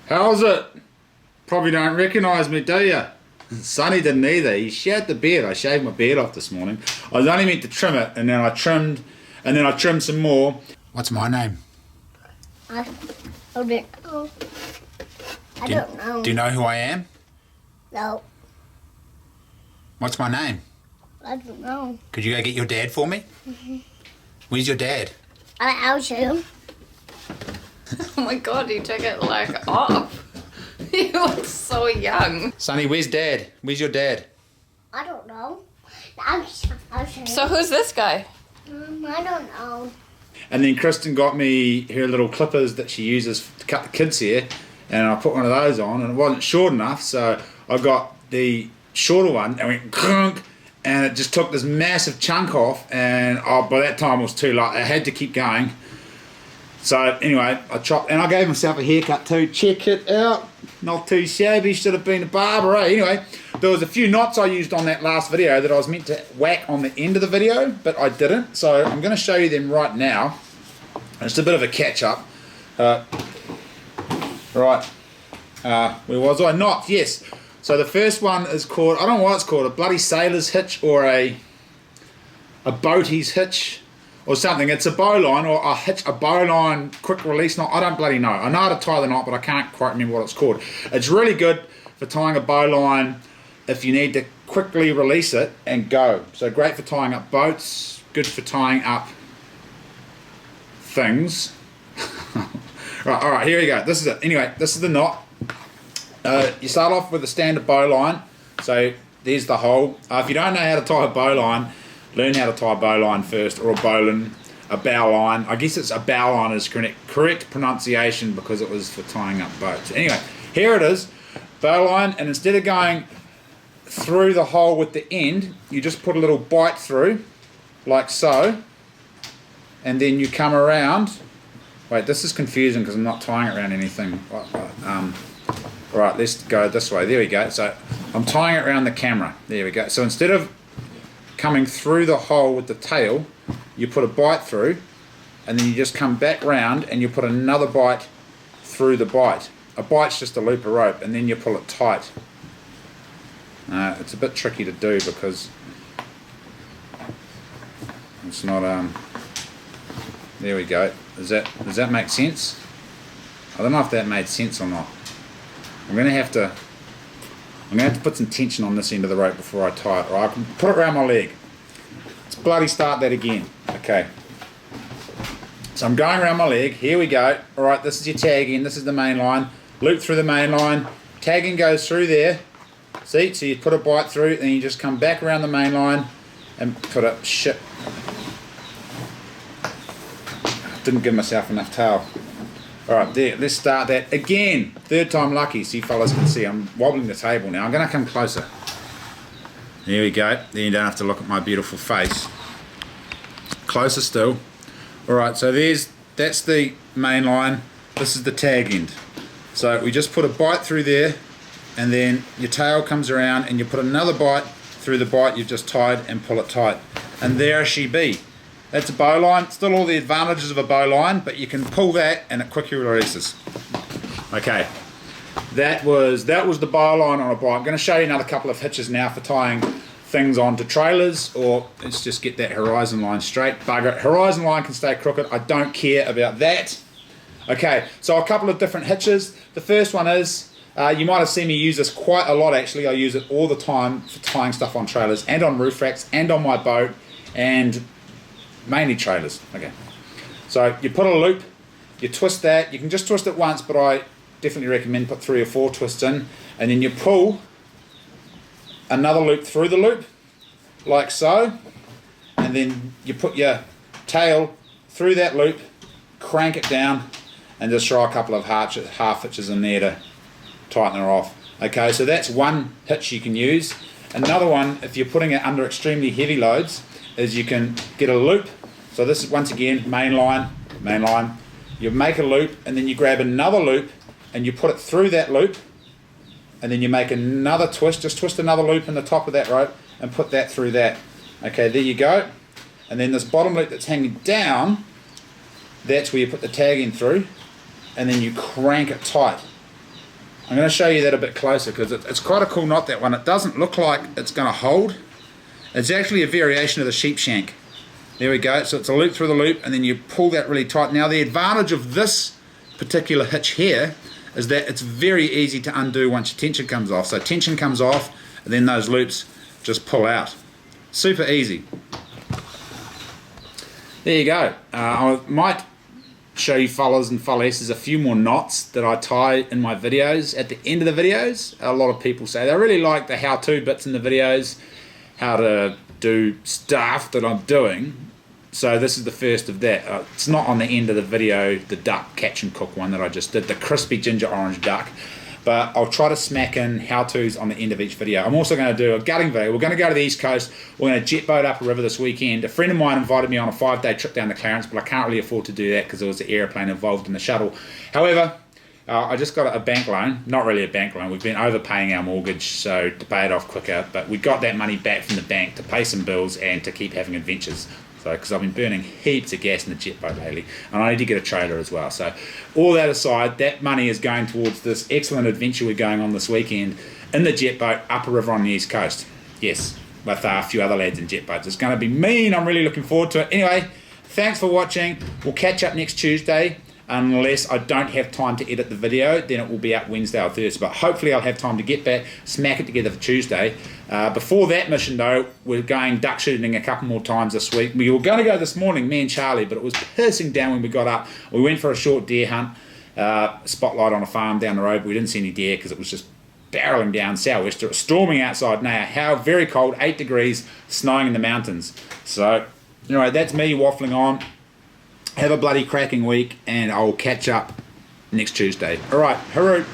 How's it? Probably don't recognise me, do you? Sonny didn't either. He shaved the beard. I shaved my beard off this morning. I was only meant to trim it, and then I trimmed, some more. What's my name? I don't know. I don't know. Do you know who I am? No, What's my name? I don't know. Could you go get your dad for me? Where's your dad? I'll show him. Oh my god, he took it like off. He looks so young. Sonny, where's dad? Where's your dad? I don't know. I'll show him. So who's this guy? I don't know. And then Kristen got me her little clippers that she uses to cut the kids' hair, and I put one of those on, and it wasn't short enough, so I got the shorter one and went crunk, and it just took this massive chunk off, and by that time it was too late. I had to keep going. So anyway, I chopped, and I gave myself a haircut too. Check it out. Not too shabby. Should have been a barber, eh? Anyway, there was a few knots I used on that last video that I was meant to whack on the end of the video, but I didn't. So I'm going to show you them right now. It's a bit of a catch-up. Right. Where was I? Knots, yes. So the first one is called, I don't know what it's called, a bloody sailor's hitch or a boatie's hitch or something. It's a bowline or a hitch, a bowline quick release knot. I don't bloody know. I know how to tie the knot, but I can't quite remember what it's called. It's really good for tying a bowline if you need to quickly release it and go. So great for tying up boats, good for tying up things. Right, all right, here we go. This is it. Anyway, this is the knot. You start off with a standard bowline. So there's the hole. If you don't know how to tie a bowline, learn how to tie a bowline first, or a bowline, a bowline. I guess it's a bowline is correct pronunciation because it was for tying up boats. Anyway, here it is, bowline, and instead of going through the hole with the end, you just put a little bite through, like so, and then you come around. Wait, this is confusing because I'm not tying it around anything. Right, let's go this way. There we go. So I'm tying it around the camera. There we go. So instead of coming through the hole with the tail, you put a bite through, and then you just come back round and you put another bite through the bite. A bite's just a loop of rope, and then you pull it tight. It's a bit tricky to do because it's not there we go. Does that make sense? I don't know if that made sense or not. I'm gonna have to put some tension on this end of the rope before I tie it, or I can put it around my leg. Let's bloody start that again. Okay. So I'm going around my leg. Here we go. All right, this is your tag end. This is the main line. Loop through the main line. Tagging goes through there. See? So you put a bite through, and you just come back around the main line and put a shit. Didn't give myself enough tail. Alright, there, let's start that again. Third time lucky, so you fellas can see I'm wobbling the table now. I'm going to come closer. There we go. Then you don't have to look at my beautiful face. Closer still. Alright, so that's the main line. This is the tag end. So we just put a bite through there, and then your tail comes around and you put another bite through the bite you've just tied and pull it tight. And there she be. That's a bowline. Still all the advantages of a bowline, but you can pull that and it quickly releases. Okay, that was the bowline on a bike. I'm going to show you another couple of hitches now for tying things onto trailers, or let's just get that horizon line straight. Bugger it. Horizon line can stay crooked. I don't care about that. Okay, so a couple of different hitches. The first one is, you might have seen me use this quite a lot actually. I use it all the time for tying stuff on trailers and on roof racks and on my boat, and mainly trailers. Okay, so you put a loop, you twist that. You can just twist it once, but I definitely recommend put 3 or 4 twists in, and then you pull another loop through the loop, like so, and then you put your tail through that loop, crank it down, and just throw a couple of half hitches in there to tighten her off. Okay, so that's one hitch you can use. Another one, if you're putting it under extremely heavy loads, is you can get a loop. So this is once again main line. You make a loop, and then you grab another loop and you put it through that loop, and then you make another twist. Just twist another loop in the top of that rope and put that through that. Okay, there you go. And then this bottom loop that's hanging down, that's where you put the tag in through, and then you crank it tight. I'm going to show you that a bit closer because it's quite a cool knot, that one. It doesn't look like it's going to hold. It's actually a variation of the sheep shank. There we go. So it's a loop through the loop and then you pull that really tight. Now the advantage of this particular hitch here is that it's very easy to undo once your tension comes off. So tension comes off and then those loops just pull out. Super easy. There you go. I might show you fellas and fellasses a few more knots that I tie in my videos at the end of the videos. A lot of people say they really like the how-to bits in the videos, how to do stuff that I'm doing. So this is the first of that. It's not on the end of the video, the duck catch and cook one that I just did, the crispy ginger orange duck. But I'll try to smack in how-tos on the end of each video. I'm also going to do a gutting video. We're going to go to the East Coast. We're going to jet boat up a river this weekend. A friend of mine invited me on a 5-day trip down to Clarence, but I can't really afford to do that because there was an airplane involved in the shuttle. However, I just got a bank loan. Not really a bank loan. We've been overpaying our mortgage, so to pay it off quicker. But we got that money back from the bank to pay some bills and to keep having adventures. So, because I've been burning heaps of gas in the jet boat lately, and I need to get a trailer as well. So all that aside, that money is going towards this excellent adventure we're going on this weekend in the jet boat up a river on the East Coast. Yes, with a few other lads in jet boats. It's going to be mean. I'm really looking forward to it. Anyway, thanks for watching. We'll catch up next Tuesday. Unless I don't have time to edit the video, then it will be up Wednesday or Thursday. But hopefully I'll have time to get back, smack it together for Tuesday. Before that mission though, we're going duck shooting a couple more times this week. We were going to go this morning, me and Charlie, but it was pissing down when we got up. We went for a short deer hunt, spotlight on a farm down the road, but we didn't see any deer because it was just barreling down southwest. It was storming outside now. How very cold, 8 degrees, snowing in the mountains. So anyway, that's me waffling on. Have a bloody cracking week, and I'll catch up next Tuesday. All right, hooroo.